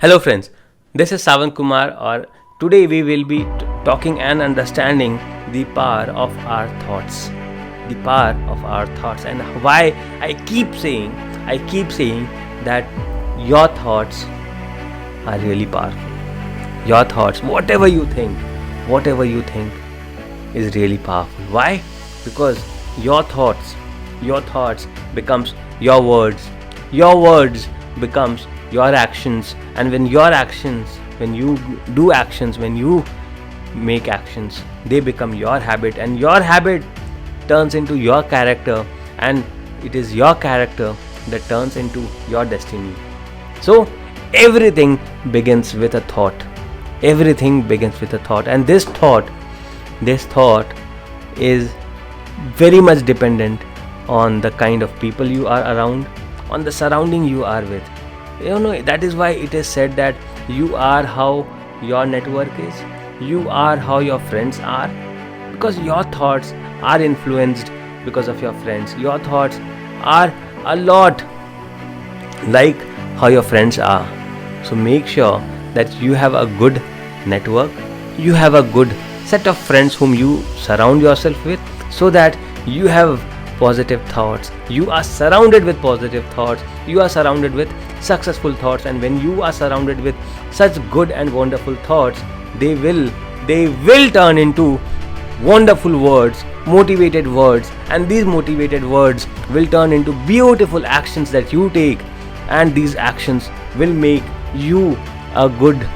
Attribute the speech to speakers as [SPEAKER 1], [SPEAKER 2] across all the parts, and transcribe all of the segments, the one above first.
[SPEAKER 1] Hello friends, this is Sawan Kumar or today we will be talking and understanding the power of our thoughts. The power of our thoughts and why I keep saying that your thoughts are really powerful. Your thoughts, whatever you think is really powerful. Why? Because your thoughts becomes your words. Your words becomes your actions, and when you do actions, when you make actions, they become your habit, and your habit turns into your character, and it is your character that turns into your destiny. So everything begins with a thought. And this thought is very much dependent on the kind of people you are around, on the surrounding you are with. That is why it is said that you are how your network is, you are how your friends are, because your thoughts are influenced because of your friends. Your thoughts are a lot like how your friends are. So make sure that you have a good network, you have a good set of friends whom you surround yourself with, so that you have positive thoughts, you are surrounded with positive thoughts, you are surrounded with successful thoughts, and when you are surrounded with such good and wonderful thoughts, they will turn into wonderful words, motivated words, and these motivated words will turn into beautiful actions that you take, and these actions will make you a good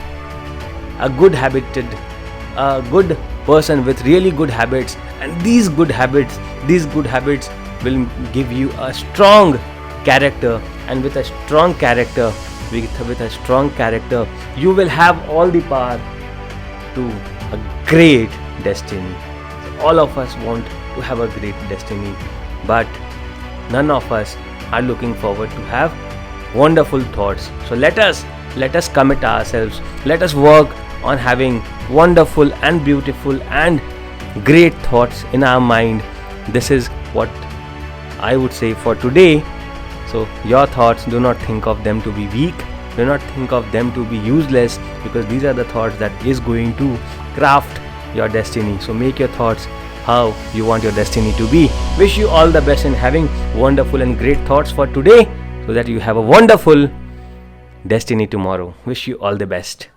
[SPEAKER 1] person with really good habits, and these good habits will give you a strong character, and with a strong character you will have all the power to a great destiny. All of us want to have a great destiny, but none of us are looking forward to have wonderful thoughts. So let us commit ourselves, let us work on having wonderful and beautiful and great thoughts in our mind. This is what I would say for today. So your thoughts, do not think of them to be weak, do not think of them to be useless, because these are the thoughts that is going to craft your destiny. So make your thoughts how you want your destiny to be. Wish you all the best in having wonderful and great thoughts for today, so that you have a wonderful destiny tomorrow. Wish you all the best.